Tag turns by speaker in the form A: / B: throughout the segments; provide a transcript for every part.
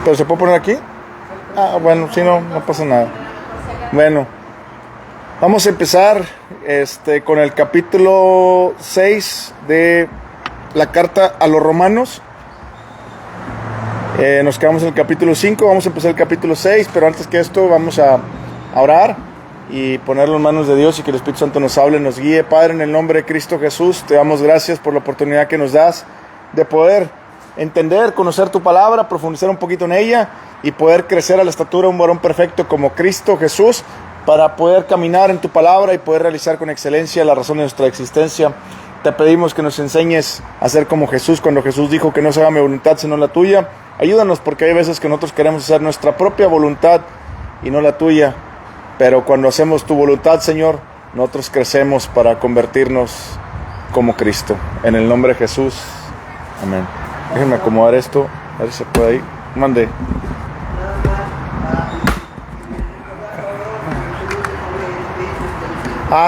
A: ¿Pero se puede poner aquí? Ah, bueno, si no, no pasa nada. Bueno, vamos a empezar con el capítulo 6 de la carta a los romanos. Nos quedamos en el capítulo 5, vamos a empezar el capítulo 6, pero antes que esto vamos a orar y ponerlo en manos de Dios y que el Espíritu Santo nos hable, nos guíe. Padre, en el nombre de Cristo Jesús, te damos gracias por la oportunidad que nos das de poder entender, conocer tu palabra, profundizar un poquito en ella y poder crecer a la estatura de un varón perfecto como Cristo Jesús, para poder caminar en tu palabra y poder realizar con excelencia la razón de nuestra existencia. Te pedimos que nos enseñes a ser como Jesús, cuando Jesús dijo que no se haga mi voluntad sino la tuya. Ayúdanos, porque hay veces que nosotros queremos hacer nuestra propia voluntad y no la tuya, pero cuando hacemos tu voluntad, Señor, nosotros crecemos para convertirnos como Cristo. En el nombre de Jesús, amén. Déjenme acomodar esto, a ver si se puede ahí. Mande.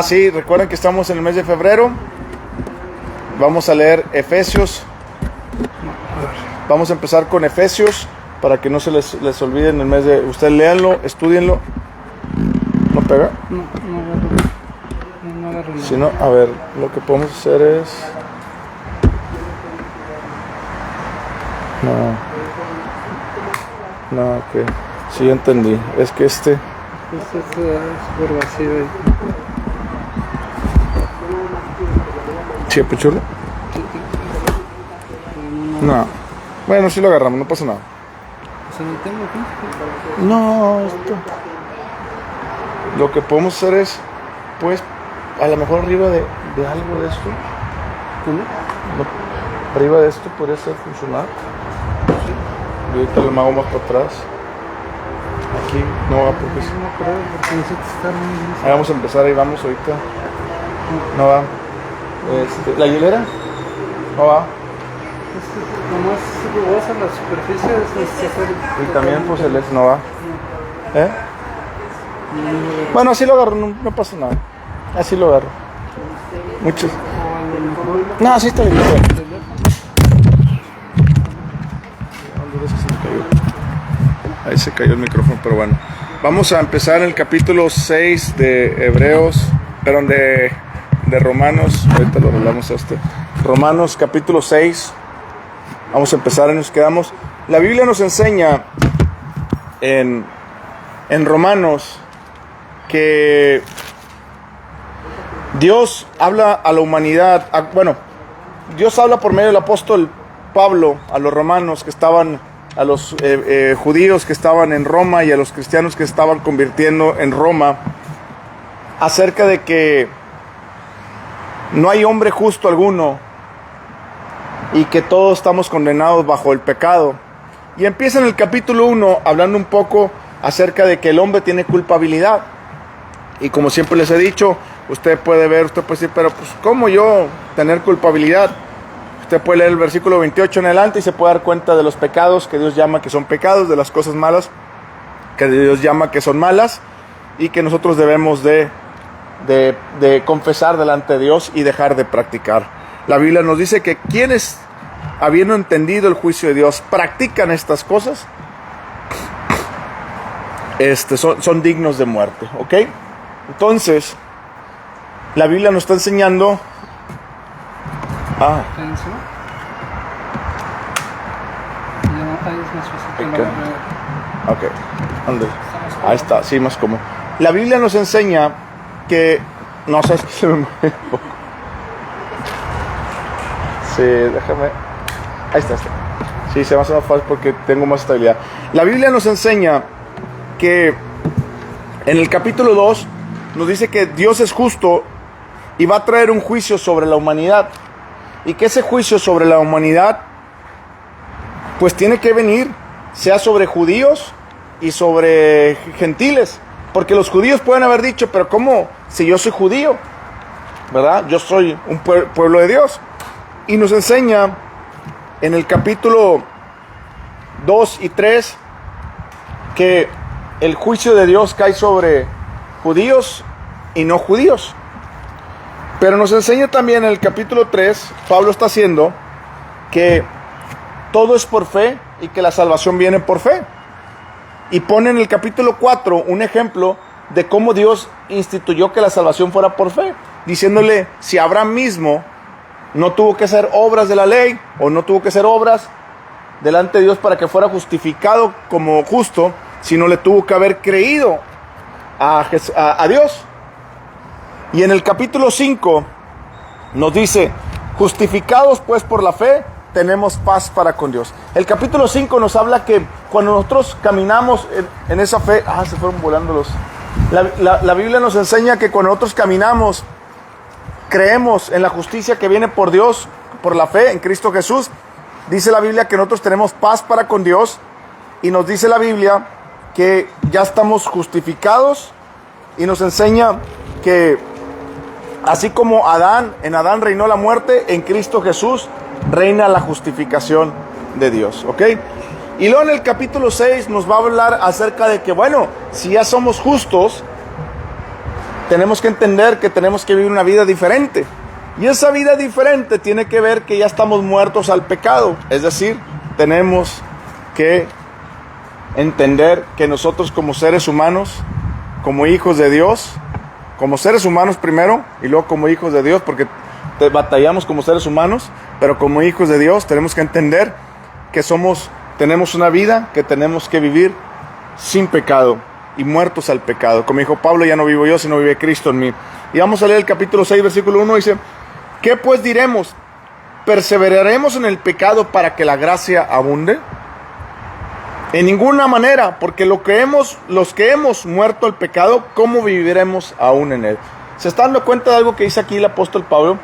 A: Sí, recuerden que estamos en el mes de febrero. Vamos a leer Efesios. Vamos a empezar con Efesios para que no se les olvide en el mes de... Ustedes léanlo, estudienlo. ¿No pega?
B: No agarro.
A: Si no, a ver, lo que podemos hacer es... No, ok. Sí, ya entendí. Es que
B: Este es súper vacío.
A: ¿Sí, Pichulo? No. Bueno, sí lo agarramos, no pasa nada.
B: ¿Se lo tengo aquí?
A: No, esto... Lo que podemos hacer es, pues, a lo mejor arriba de algo de esto.
B: ¿Cómo?
A: Arriba de esto podría ser funcionar. Sí. Y ahorita lo hago más para atrás. Aquí no va porque...
B: No creo, porque necesito estar muy listo.
A: Ahí vamos a empezar, ahí vamos ahorita. No va. ¿La hielera? No va.
B: Nomás rugosa la superficie es necesario.
A: Y también pues el no va. ¿Eh? Bueno, así lo agarro, no pasa nada. Así lo agarro. Muchos. No, así está bien. Ahí se cayó el micrófono, pero bueno. Vamos a empezar el capítulo 6 de Hebreos, perdón, de Romanos. Ahorita lo rolamos Romanos capítulo 6. Vamos a empezar y nos quedamos. La Biblia nos enseña en Romanos que Dios habla a la humanidad. Dios habla por medio del apóstol Pablo a los romanos que estaban, a los judíos que estaban en Roma y a los cristianos que estaban convirtiendo en Roma, acerca de que no hay hombre justo alguno y que todos estamos condenados bajo el pecado. Y empieza en el capítulo 1 hablando un poco acerca de que el hombre tiene culpabilidad. Y como siempre les he dicho, usted puede decir, pero pues ¿cómo yo tener culpabilidad? Usted puede leer el versículo 28 en adelante y se puede dar cuenta de los pecados que Dios llama que son pecados, de las cosas malas que Dios llama que son malas y que nosotros debemos de confesar delante de Dios y dejar de practicar. La Biblia nos dice que quienes, habiendo entendido el juicio de Dios, practican estas cosas, son dignos de muerte, ¿ok? Entonces, la Biblia nos está enseñando... Ok, ¿dónde? Ahí está, sí, más cómodo. La Biblia nos enseña que... No, sabes que se me mueve un poco. Sí, déjame... Ahí está. Sí, se me hace más fácil porque tengo más estabilidad. La Biblia nos enseña que en el capítulo 2 nos dice que Dios es justo y va a traer un juicio sobre la humanidad. Y que ese juicio sobre la humanidad pues tiene que venir, sea sobre judíos y sobre gentiles. Porque los judíos pueden haber dicho, pero ¿cómo? Si yo soy judío, ¿verdad? Yo soy un pueblo de Dios. Y nos enseña en el capítulo 2 y 3 que el juicio de Dios cae sobre judíos y no judíos. Pero nos enseña también en el capítulo 3, Pablo está haciendo que todo es por fe y que la salvación viene por fe. Y pone en el capítulo 4 un ejemplo de cómo Dios instituyó que la salvación fuera por fe, diciéndole, si Abraham mismo no tuvo que hacer obras de la ley, o no tuvo que hacer obras delante de Dios para que fuera justificado como justo, sino le tuvo que haber creído a Dios. Y en el capítulo 5 nos dice, justificados pues por la fe, tenemos paz para con Dios. El capítulo 5 nos habla que cuando nosotros caminamos en esa fe, se fueron volando los... La Biblia nos enseña que cuando nosotros caminamos, creemos en la justicia que viene por Dios, por la fe en Cristo Jesús. Dice la Biblia que nosotros tenemos paz para con Dios, y nos dice la Biblia que ya estamos justificados, y nos enseña que así como en Adán reinó la muerte, en Cristo Jesús reina la justificación de Dios, ¿ok? Y luego en el capítulo 6 nos va a hablar acerca de que, bueno, si ya somos justos, tenemos que entender que tenemos que vivir una vida diferente. Y esa vida diferente tiene que ver que ya estamos muertos al pecado. Es decir, tenemos que entender que nosotros como seres humanos, como hijos de Dios, como seres humanos primero y luego como hijos de Dios, porque batallamos como seres humanos, pero como hijos de Dios tenemos que entender que tenemos una vida que tenemos que vivir sin pecado y muertos al pecado. Como dijo Pablo, ya no vivo yo, sino vive Cristo en mí. Y vamos a leer el capítulo 6, versículo 1, dice, ¿qué pues diremos? ¿Perseveraremos en el pecado para que la gracia abunde? En ninguna manera, porque los que hemos muerto al pecado, ¿cómo viviremos aún en él? ¿Se está dando cuenta de algo que dice aquí el apóstol Pablo?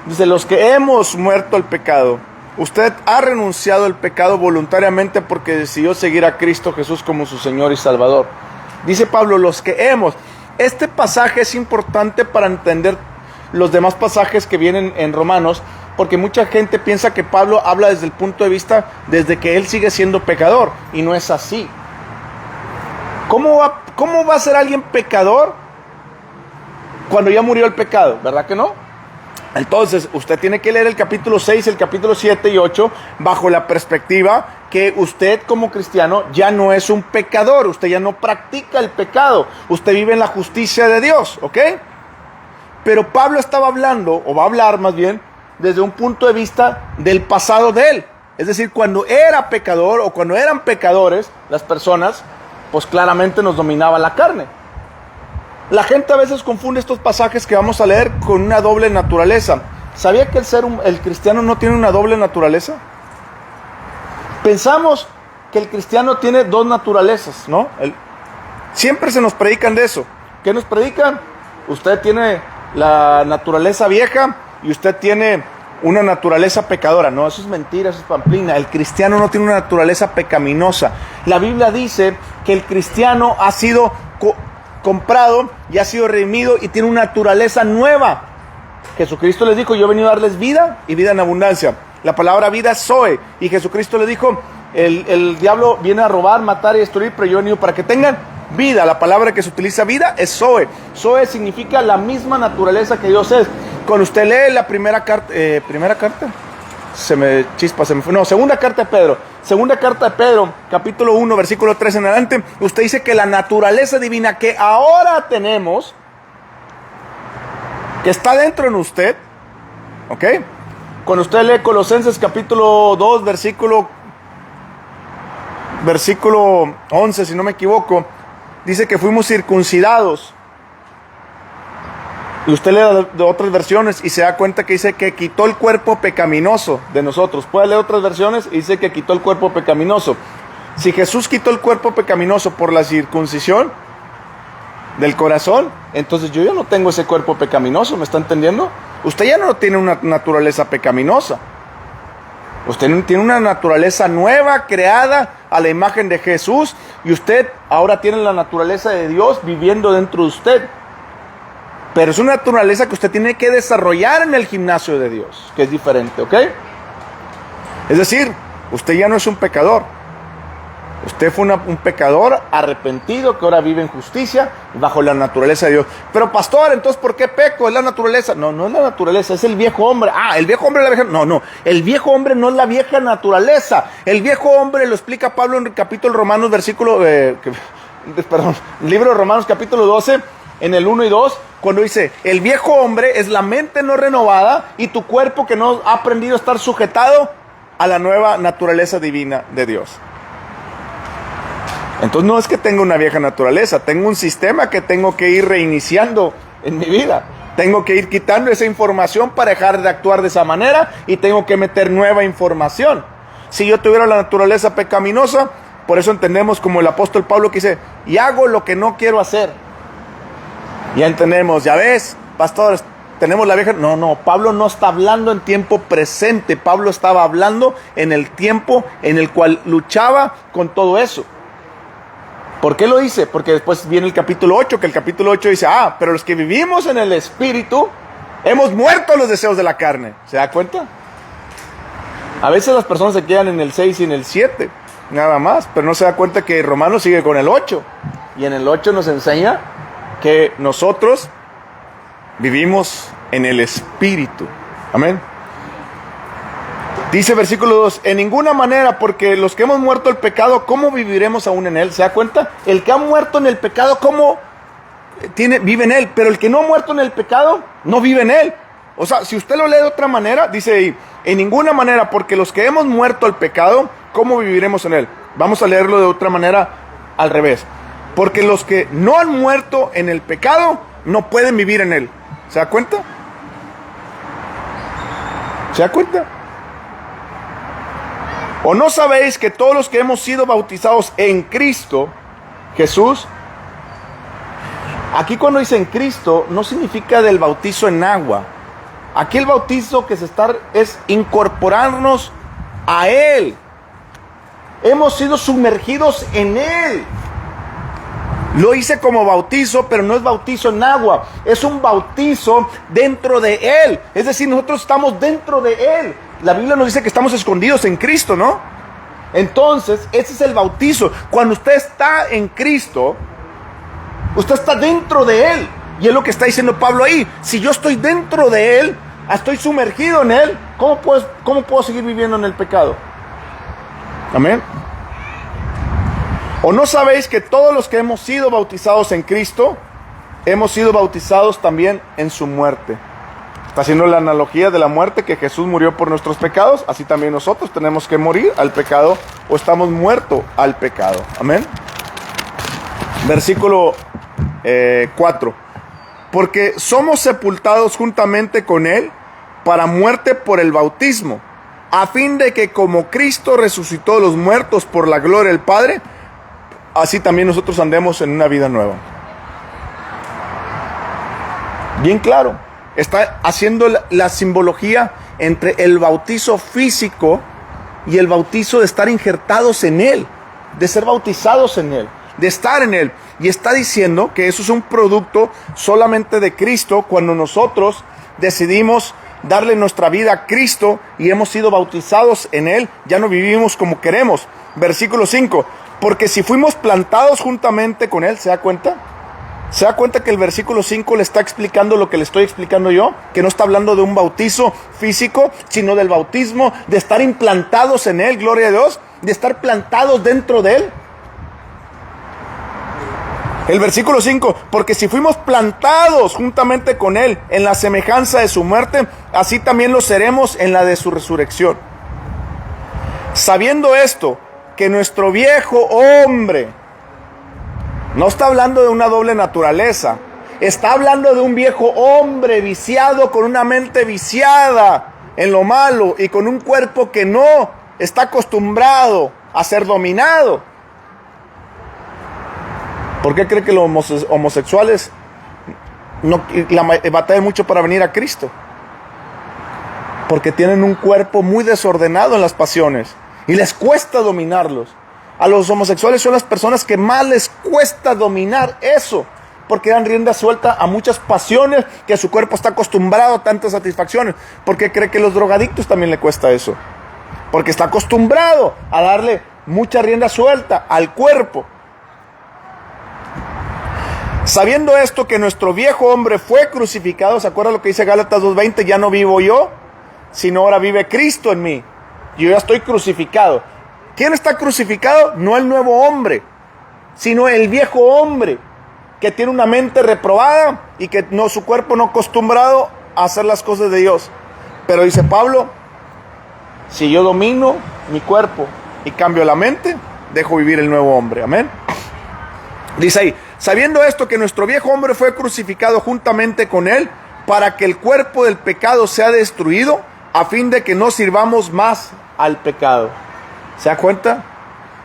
A: Dice, los que hemos muerto al pecado, usted ha renunciado al pecado voluntariamente porque decidió seguir a Cristo Jesús como su Señor y Salvador. Dice Pablo, los que hemos. Este pasaje es importante para entender los demás pasajes que vienen en Romanos, porque mucha gente piensa que Pablo habla desde el punto de vista desde que él sigue siendo pecador, y no es así. ¿Cómo va a ser alguien pecador cuando ya murió el pecado? ¿Verdad que no? Entonces, usted tiene que leer el capítulo 6, el capítulo 7 y 8, bajo la perspectiva que usted como cristiano ya no es un pecador, usted ya no practica el pecado, usted vive en la justicia de Dios, ¿ok? Pero Pablo estaba hablando, o va a hablar más bien, desde un punto de vista del pasado de él. Es decir, cuando era pecador o cuando eran pecadores las personas, pues claramente nos dominaba la carne. La gente a veces confunde estos pasajes que vamos a leer con una doble naturaleza. ¿Sabía que el cristiano no tiene una doble naturaleza? Pensamos que el cristiano tiene dos naturalezas, ¿no? Siempre se nos predican de eso. ¿Qué nos predican? Usted tiene la naturaleza vieja y usted tiene una naturaleza pecadora. No, eso es mentira, eso es pamplina. El cristiano no tiene una naturaleza pecaminosa. La Biblia dice que el cristiano ha sido comprado y ha sido redimido y tiene una naturaleza nueva. Jesucristo les dijo, yo he venido a darles vida y vida en abundancia. La palabra vida es Zoe, y Jesucristo les dijo, el diablo viene a robar, matar y destruir, pero yo he venido para que tengan vida. La palabra que se utiliza vida es Zoe. Zoe significa la misma naturaleza que Dios es. Cuando usted lee la segunda carta de Pedro. Segunda carta de Pedro, capítulo 1, versículo 3 en adelante, usted dice que la naturaleza divina que ahora tenemos, que está dentro en usted, ¿ok? Cuando usted lee Colosenses capítulo 2, versículo 11, si no me equivoco, dice que fuimos circuncidados. Y usted lee de otras versiones y se da cuenta que dice que quitó el cuerpo pecaminoso de nosotros. Puede leer otras versiones y dice que quitó el cuerpo pecaminoso. Si Jesús quitó el cuerpo pecaminoso por la circuncisión del corazón, entonces yo ya no tengo ese cuerpo pecaminoso, ¿me está entendiendo? Usted ya no tiene una naturaleza pecaminosa. Usted tiene una naturaleza nueva, creada a la imagen de Jesús, y usted ahora tiene la naturaleza de Dios viviendo dentro de usted. Pero es una naturaleza que usted tiene que desarrollar en el gimnasio de Dios, que es diferente, ¿ok? Es decir, usted ya no es un pecador. Usted fue un pecador arrepentido que ahora vive en justicia bajo la naturaleza de Dios. Pero pastor, entonces ¿por qué peco? ¿Es la naturaleza? No, no es la naturaleza, es el viejo hombre. El viejo hombre es la vieja... No, el viejo hombre no es la vieja naturaleza. El viejo hombre lo explica Pablo en el capítulo Romanos, libro de Romanos capítulo 12, en el 1 y 2, cuando dice, el viejo hombre es la mente no renovada y tu cuerpo que no ha aprendido a estar sujetado a la nueva naturaleza divina de Dios. Entonces no es que tenga una vieja naturaleza, tengo un sistema que tengo que ir reiniciando en mi vida. Tengo que ir quitando esa información para dejar de actuar de esa manera y tengo que meter nueva información. Si yo tuviera la naturaleza pecaminosa, por eso entendemos como el apóstol Pablo que dice, y hago lo que no quiero hacer. Ya entendemos, ya ves, pastores, tenemos la vieja... No, Pablo no está hablando en tiempo presente, Pablo estaba hablando en el tiempo en el cual luchaba con todo eso. ¿Por qué lo dice? Porque después viene el capítulo 8, que el capítulo 8 dice, pero los que vivimos en el Espíritu, hemos muerto los deseos de la carne. ¿Se da cuenta? A veces las personas se quedan en el 6 y en el 7, nada más, pero no se da cuenta que Romanos sigue con el 8. Y en el 8 nos enseña que nosotros vivimos en el Espíritu. Amén. Dice versículo 2, en ninguna manera, porque los que hemos muerto el pecado, ¿cómo viviremos aún en él? ¿Se da cuenta? El que ha muerto en el pecado, ¿cómo vive en él? Pero el que no ha muerto en el pecado, no vive en él. O sea, si usted lo lee de otra manera, dice ahí, en ninguna manera, porque los que hemos muerto al pecado, ¿cómo viviremos en él? Vamos a leerlo de otra manera, al revés. Porque los que no han muerto en el pecado, no pueden vivir en él. ¿Se da cuenta? ¿Se da cuenta? ¿O no sabéis que todos los que hemos sido bautizados en Cristo Jesús? Aquí cuando dice en Cristo, no significa del bautizo en agua. Aquí el bautizo que se está es incorporarnos a Él. Hemos sido sumergidos en Él. Lo hice como bautizo, pero no es bautizo en agua. Es un bautizo dentro de Él. Es decir, nosotros estamos dentro de Él. La Biblia nos dice que estamos escondidos en Cristo, ¿no? Entonces, ese es el bautizo. Cuando usted está en Cristo, usted está dentro de Él. Y es lo que está diciendo Pablo ahí. Si yo estoy dentro de Él, estoy sumergido en Él, ¿cómo puedo seguir viviendo en el pecado? Amén. ¿O no sabéis que todos los que hemos sido bautizados en Cristo, hemos sido bautizados también en su muerte? Está haciendo la analogía de la muerte, que Jesús murió por nuestros pecados, así también nosotros tenemos que morir al pecado o estamos muertos al pecado. Amén. Versículo 4. Porque somos sepultados juntamente con Él para muerte por el bautismo, a fin de que como Cristo resucitó de los muertos por la gloria del Padre, así también nosotros andemos en una vida nueva. Bien claro. Está haciendo la simbología entre el bautizo físico y el bautizo de estar injertados en Él, de ser bautizados en Él, de estar en Él. Y está diciendo que eso es un producto solamente de Cristo cuando nosotros decidimos darle nuestra vida a Cristo y hemos sido bautizados en Él, ya no vivimos como queremos. Versículo 5, porque si fuimos plantados juntamente con Él, ¿se da cuenta? ¿Se da cuenta que el versículo 5 le está explicando lo que le estoy explicando yo? Que no está hablando de un bautizo físico, sino del bautismo, de estar implantados en Él, gloria a Dios, de estar plantados dentro de Él. El versículo 5, porque si fuimos plantados juntamente con Él en la semejanza de su muerte, así también lo seremos en la de su resurrección. Sabiendo esto, que nuestro viejo hombre... No está hablando de una doble naturaleza. Está hablando de un viejo hombre viciado, con una mente viciada en lo malo y con un cuerpo que no está acostumbrado a ser dominado. ¿Por qué cree que los homosexuales batallan mucho para venir a Cristo? Porque tienen un cuerpo muy desordenado en las pasiones y les cuesta dominarlos. A los homosexuales son las personas que más les cuesta dominar eso, porque dan rienda suelta a muchas pasiones, que su cuerpo está acostumbrado a tantas satisfacciones. ¿Por qué cree que a los drogadictos también le cuesta eso? Porque está acostumbrado a darle mucha rienda suelta al cuerpo. Sabiendo esto, que nuestro viejo hombre fue crucificado, ¿se acuerdan lo que dice Gálatas 2:20? Ya no vivo yo, sino ahora vive Cristo en mí. Yo ya estoy crucificado. ¿Quién está crucificado? No el nuevo hombre, sino el viejo hombre, que tiene una mente reprobada y que no, su cuerpo no acostumbrado a hacer las cosas de Dios. Pero dice Pablo, si yo domino mi cuerpo y cambio la mente, dejo vivir el nuevo hombre. Amén. Dice ahí, sabiendo esto, que nuestro viejo hombre fue crucificado juntamente con él, para que el cuerpo del pecado sea destruido, a fin de que no sirvamos más al pecado. ¿Se da cuenta?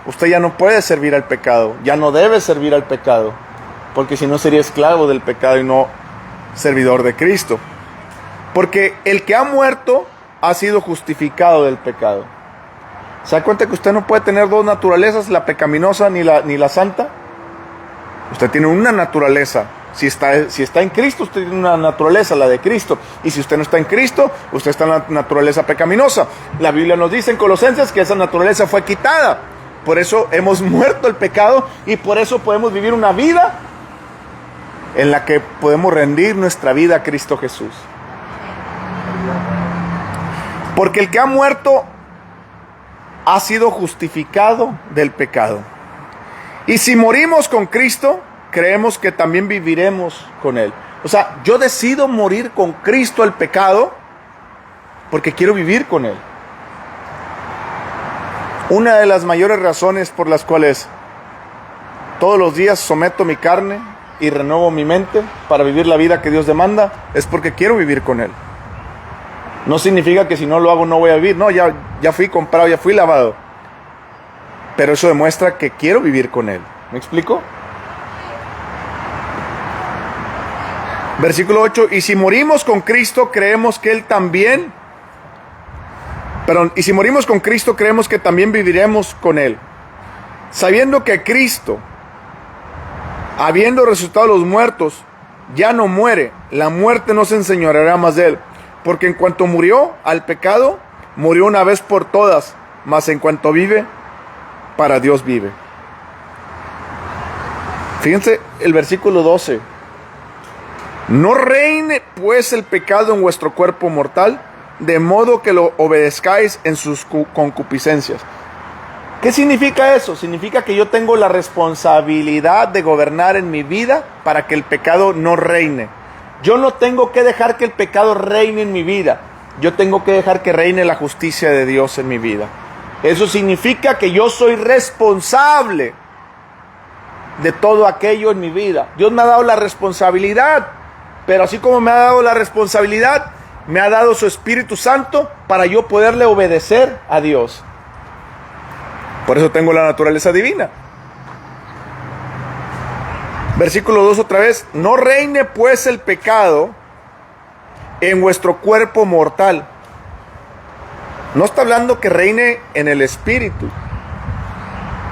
A: Usted ya no puede servir al pecado, ya no debe servir al pecado, porque si no sería esclavo del pecado y no servidor de Cristo. Porque el que ha muerto ha sido justificado del pecado. ¿Se da cuenta que usted no puede tener dos naturalezas, la pecaminosa ni la santa? Usted tiene una naturaleza. Si está en Cristo, usted tiene una naturaleza, la de Cristo. Y si usted no está en Cristo, usted está en la naturaleza pecaminosa. La Biblia nos dice en Colosenses que esa naturaleza fue quitada. Por eso hemos muerto el pecado y por eso podemos vivir una vida en la que podemos rendir nuestra vida a Cristo Jesús. Porque el que ha muerto ha sido justificado del pecado. Y si morimos con Cristo, creemos que también viviremos con Él. O sea, yo decido morir con Cristo al pecado porque quiero vivir con Él. Una de las mayores razones por las cuales todos los días someto mi carne y renuevo mi mente para vivir la vida que Dios demanda es porque quiero vivir con Él. No significa que si no lo hago no voy a vivir. No, ya fui comprado, ya fui lavado. Pero eso demuestra que quiero vivir con Él. ¿Me explico? Versículo 8. Y si morimos con Cristo, creemos que Él también... y si morimos con Cristo, creemos que también viviremos con Él. Sabiendo que Cristo, habiendo resucitado a los muertos, ya no muere. La muerte no se enseñoreará más de Él. Porque en cuanto murió al pecado, murió una vez por todas. Mas en cuanto vive, para Dios vive. Fíjense el versículo 12. No reine pues el pecado en vuestro cuerpo mortal, de modo que lo obedezcáis en sus concupiscencias. ¿Qué significa eso? Significa que yo tengo la responsabilidad de gobernar en mi vida para que el pecado no reine. Yo no tengo que dejar que el pecado reine en mi vida. Yo tengo que dejar que reine la justicia de Dios en mi vida. Eso significa que yo soy responsable de todo aquello en mi vida. Dios me ha dado la responsabilidad, pero así como me ha dado la responsabilidad, me ha dado su Espíritu Santo para yo poderle obedecer a Dios. Por eso tengo la naturaleza divina. Versículo 2 otra vez. No reine pues el pecado en vuestro cuerpo mortal. No está hablando que reine en el espíritu.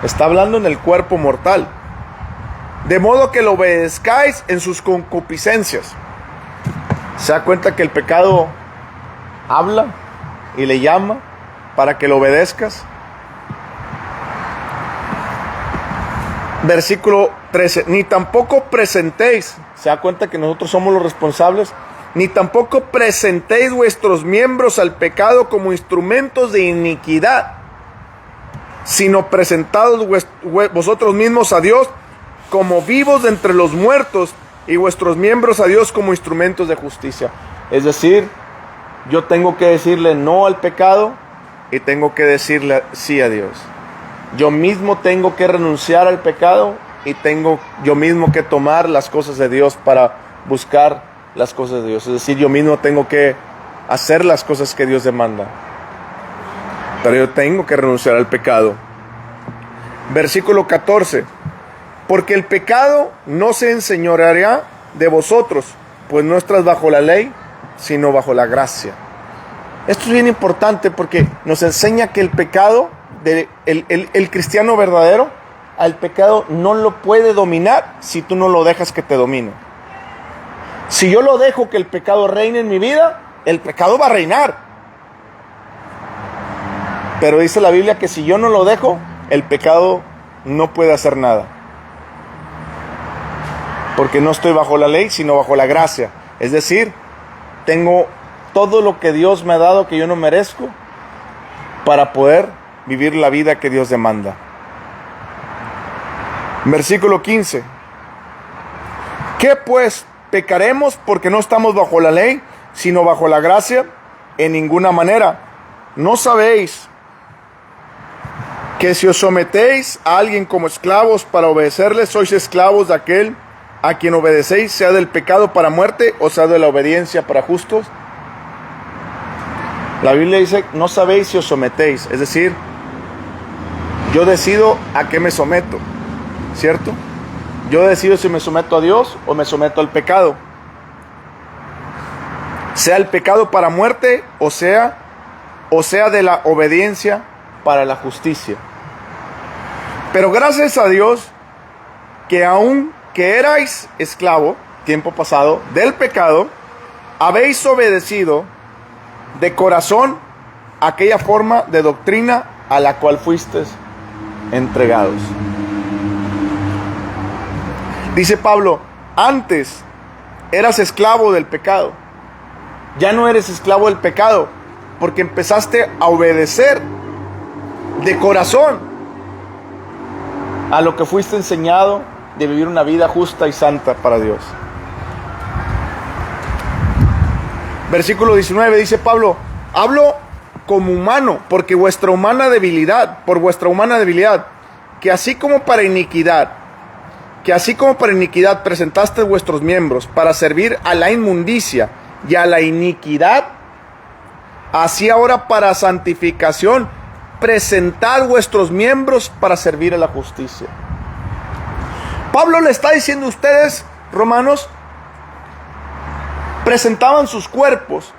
A: Está hablando en el cuerpo mortal. De modo que lo obedezcáis en sus concupiscencias. ¿Se da cuenta que el pecado habla y le llama para que lo obedezcas? Versículo 13. Ni tampoco presentéis. ¿Se da cuenta que nosotros somos los responsables? Ni tampoco presentéis vuestros miembros al pecado como instrumentos de iniquidad, sino presentados vosotros mismos a Dios como vivos de entre los muertos, y vuestros miembros a Dios como instrumentos de justicia. Es decir, yo tengo que decirle no al pecado y tengo que decirle sí a Dios. Yo mismo tengo que renunciar al pecado y tengo yo mismo que tomar las cosas de Dios para buscar las cosas de Dios. Es decir, yo mismo tengo que hacer las cosas que Dios demanda. Pero yo tengo que renunciar al pecado. Versículo 14. Porque el pecado no se enseñoreará de vosotros, pues no estás bajo la ley, sino bajo la gracia. Esto es bien importante porque nos enseña que el pecado, el cristiano verdadero, al pecado no lo puede dominar si tú no lo dejas que te domine. Si yo lo dejo que el pecado reine en mi vida, el pecado va a reinar. Pero dice la Biblia que si yo no lo dejo, el pecado no puede hacer nada. Porque no estoy bajo la ley, sino bajo la gracia. Es decir, tengo todo lo que Dios me ha dado que yo no merezco para poder vivir la vida que Dios demanda. Versículo 15. ¿Qué pues? ¿Pecaremos porque no estamos bajo la ley, sino bajo la gracia? En ninguna manera. ¿No sabéis que si os sometéis a alguien como esclavos para obedecerle, sois esclavos de aquel a quien obedecéis, sea del pecado para muerte o sea de la obediencia para justos? La Biblia dice, no sabéis si os sometéis. Es decir, yo decido a qué me someto, ¿cierto? Yo decido si me someto a Dios o me someto al pecado. Sea el pecado para muerte o sea de la obediencia para la justicia. Pero gracias a Dios que aun que erais esclavo, tiempo pasado, del pecado, habéis obedecido de corazón aquella forma de doctrina a la cual fuisteis entregados. Dice Pablo, antes eras esclavo del pecado. Ya no eres esclavo del pecado, porque empezaste a obedecer de corazón a lo que fuiste enseñado de vivir una vida justa y santa para Dios. Versículo 19 dice Pablo, hablo como humano, por vuestra humana debilidad, que así como para iniquidad presentaste vuestros miembros para servir a la inmundicia y a la iniquidad, así ahora para santificación presentad vuestros miembros para servir a la justicia. Pablo le está diciendo a ustedes, romanos, presentaban sus cuerpos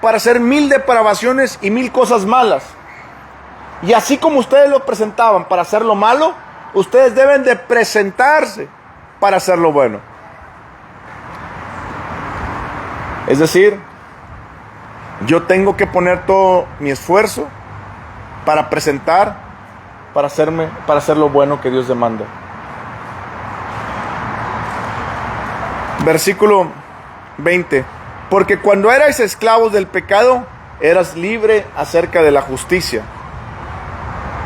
A: para hacer 1000 depravaciones y 1000 cosas malas. Y así como ustedes lo presentaban para hacer lo malo, ustedes deben de presentarse para hacer lo bueno. Es decir, yo tengo que poner todo mi esfuerzo para presentar, para hacer lo bueno que Dios demanda. Versículo 20. Porque cuando erais esclavos del pecado, eras libre acerca de la justicia.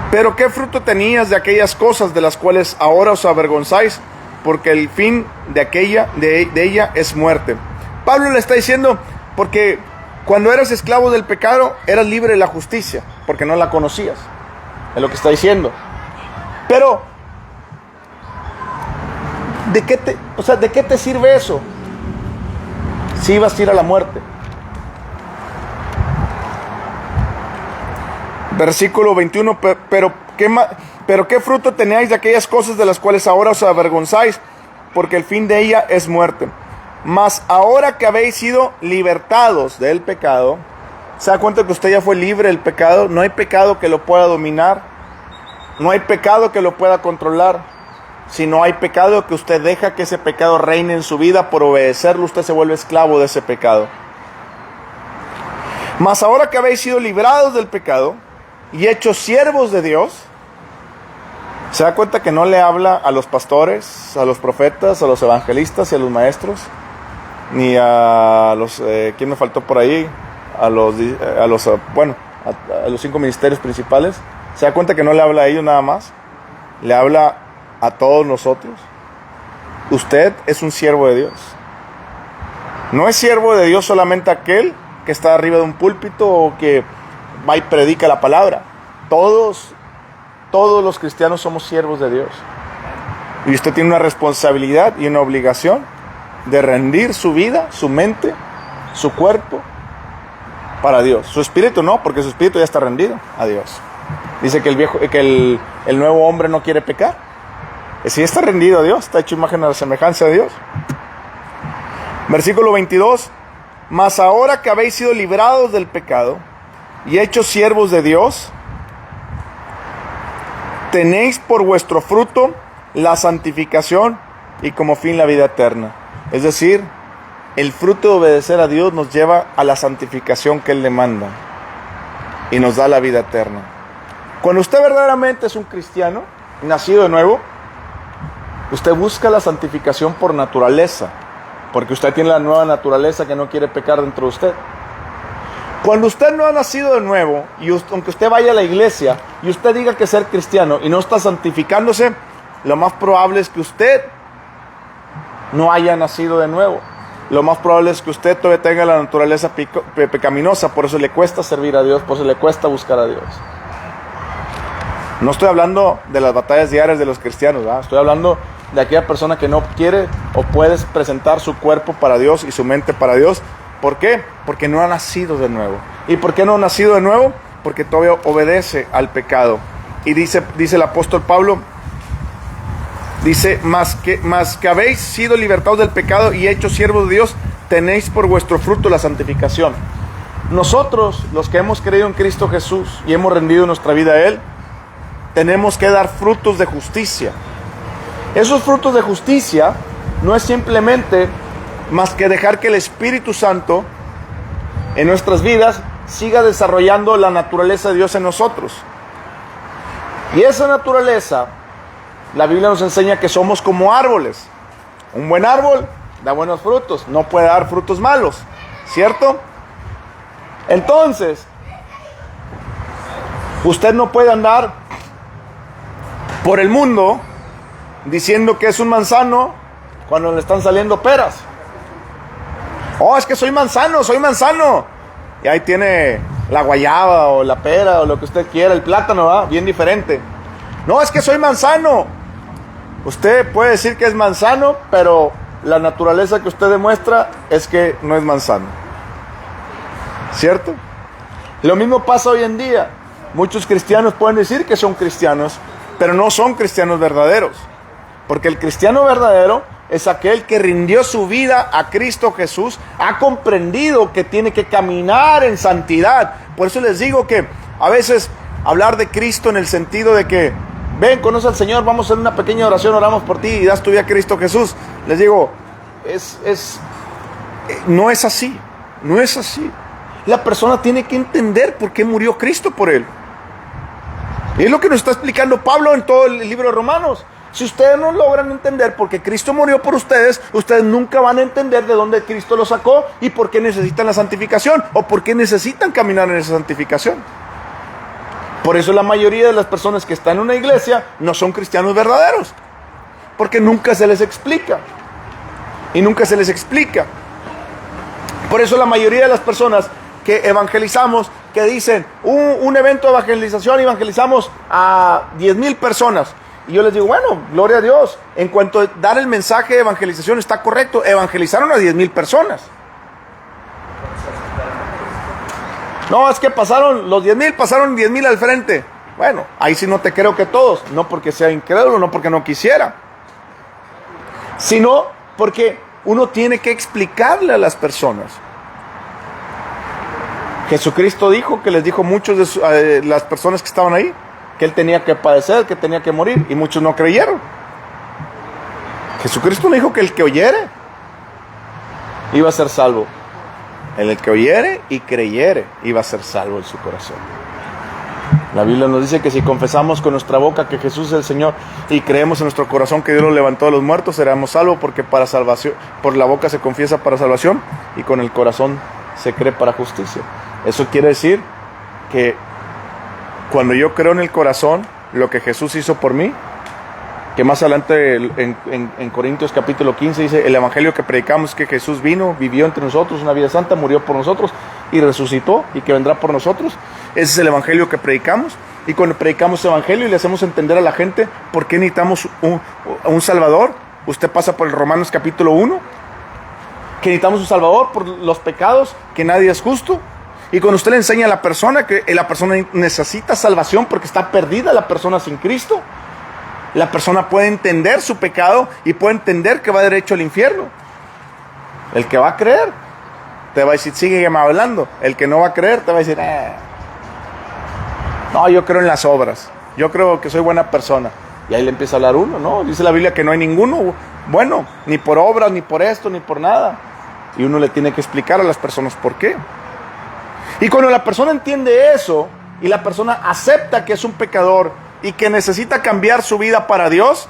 A: Pero ¿qué fruto tenías de aquellas cosas de las cuales ahora os avergonzáis? Porque el fin de ella es muerte. Pablo le está diciendo, porque cuando eras esclavo del pecado, eras libre de la justicia, porque no la conocías. Es lo que está diciendo. Pero, ¿de qué te sirve eso? Si ibas a ir a la muerte. Versículo 21, pero ¿qué fruto teníais de aquellas cosas de las cuales ahora os avergonzáis? Porque el fin de ella es muerte. Mas ahora que habéis sido libertados del pecado, ¿se da cuenta que usted ya fue libre del pecado? No hay pecado que lo pueda dominar, no hay pecado que lo pueda controlar, sino hay pecado que usted deja que ese pecado reine en su vida. Por obedecerlo usted se vuelve esclavo de ese pecado. Mas ahora que habéis sido librados del pecado y hechos siervos de Dios, ¿se da cuenta que no le habla a los pastores, a los profetas, a los evangelistas y a los maestros? Ni a los, ¿quién me faltó por ahí? A los 5 ministerios principales. ¿Se da cuenta que no le habla a ellos nada más? Le habla a todos nosotros. Usted es un siervo de Dios. No es siervo de Dios solamente aquel que está arriba de un púlpito o que va y predica la palabra. Todos los cristianos somos siervos de Dios. Y usted tiene una responsabilidad y una obligación de rendir su vida, su mente, su cuerpo para Dios. Su espíritu no, porque su espíritu ya está rendido a Dios. Dice que el nuevo hombre no quiere pecar. Si está rendido a Dios, está hecho imagen a la semejanza de Dios. Versículo 22. Mas ahora que habéis sido librados del pecado y hechos siervos de Dios, tenéis por vuestro fruto la santificación y como fin la vida eterna. Es decir, el fruto de obedecer a Dios nos lleva a la santificación que Él demanda y nos da la vida eterna. Cuando usted verdaderamente es un cristiano, nacido de nuevo, usted busca la santificación por naturaleza, porque usted tiene la nueva naturaleza que no quiere pecar dentro de usted. Cuando usted no ha nacido de nuevo, y aunque usted vaya a la iglesia y usted diga que es ser cristiano y no está santificándose, lo más probable es que usted no haya nacido de nuevo. Lo más probable es que usted todavía tenga la naturaleza pecaminosa, por eso le cuesta servir a Dios, por eso le cuesta buscar a Dios. No estoy hablando de las batallas diarias de los cristianos, ¿verdad? Estoy hablando de aquella persona que no quiere o puede presentar su cuerpo para Dios y su mente para Dios. ¿Por qué? Porque no ha nacido de nuevo. ¿Y por qué no ha nacido de nuevo? Porque todavía obedece al pecado. Y dice el apóstol Pablo, dice, más que habéis sido libertados del pecado y hechos siervos de Dios, tenéis por vuestro fruto la santificación. Nosotros, los que hemos creído en Cristo Jesús y hemos rendido nuestra vida a Él, tenemos que dar frutos de justicia. Esos frutos de justicia no es simplemente más que dejar que el Espíritu Santo en nuestras vidas siga desarrollando la naturaleza de Dios en nosotros. Y esa naturaleza, la Biblia nos enseña que somos como árboles. Un buen árbol da buenos frutos, no puede dar frutos malos, ¿cierto? Entonces, usted no puede andar por el mundo diciendo que es un manzano cuando le están saliendo peras. Oh, es que soy manzano. Y ahí tiene la guayaba o la pera o lo que usted quiera, el plátano, ¿verdad? Bien diferente. No, es que soy manzano. Usted puede decir que es manzano, pero la naturaleza que usted demuestra es que no es manzano, ¿cierto? Lo mismo pasa hoy en día. Muchos cristianos pueden decir que son cristianos, pero no son cristianos verdaderos. Porque el cristiano verdadero es aquel que rindió su vida a Cristo Jesús, ha comprendido que tiene que caminar en santidad. Por eso les digo que a veces hablar de Cristo en el sentido de que ven, conoce al Señor, vamos a hacer una pequeña oración, oramos por ti y das tu vida a Cristo Jesús. Les digo, no es así, no es así. La persona tiene que entender por qué murió Cristo por él. Y es lo que nos está explicando Pablo en todo el libro de Romanos. Si ustedes no logran entender por qué Cristo murió por ustedes, ustedes nunca van a entender de dónde Cristo los sacó y por qué necesitan la santificación o por qué necesitan caminar en esa santificación. Por eso la mayoría de las personas que están en una iglesia no son cristianos verdaderos, porque nunca se les explica. Y nunca se les explica. Por eso la mayoría de las personas que evangelizamos, que dicen un evento de evangelización, evangelizamos a 10,000 personas. Y yo les digo, bueno, gloria a Dios, en cuanto a dar el mensaje de evangelización está correcto, evangelizaron a 10,000 personas. No, es que pasaron, los 10,000 pasaron 10,000 al frente. Bueno, ahí sí no te creo que todos, no porque sea incrédulo, no porque no quisiera, sino porque uno tiene que explicarle a las personas. Jesucristo dijo, que les dijo muchos de las personas que estaban ahí, que Él tenía que padecer, que tenía que morir, y muchos no creyeron. Jesucristo no dijo que el que oyere iba a ser salvo. El que oyere y creyere iba a ser salvo en su corazón. La Biblia nos dice que si confesamos con nuestra boca que Jesús es el Señor y creemos en nuestro corazón que Dios lo levantó de los muertos, seremos salvos, porque para salvación, por la boca se confiesa para salvación y con el corazón se cree para justicia. Eso quiere decir que cuando yo creo en el corazón lo que Jesús hizo por mí, que más adelante en Corintios capítulo 15 dice, el evangelio que predicamos es que Jesús vino, vivió entre nosotros una vida santa, murió por nosotros y resucitó y que vendrá por nosotros. Ese es el evangelio que predicamos. Y cuando predicamos ese evangelio y le hacemos entender a la gente por qué necesitamos un Salvador, usted pasa por el Romanos capítulo 1, que necesitamos un Salvador por los pecados, que nadie es justo. Y cuando usted le enseña a la persona que la persona necesita salvación porque está perdida la persona sin Cristo, la persona puede entender su pecado y puede entender que va derecho al infierno. El que va a creer te va a decir, sigue hablando. El que no va a creer te va a decir, no, yo creo en las obras, yo creo que soy buena persona. Y ahí le empieza a hablar uno, ¿no? Dice la Biblia que no hay ninguno bueno, ni por obras, ni por esto, ni por nada. Y uno le tiene que explicar a las personas por qué. Y cuando la persona entiende eso y la persona acepta que es un pecador y que necesita cambiar su vida para Dios,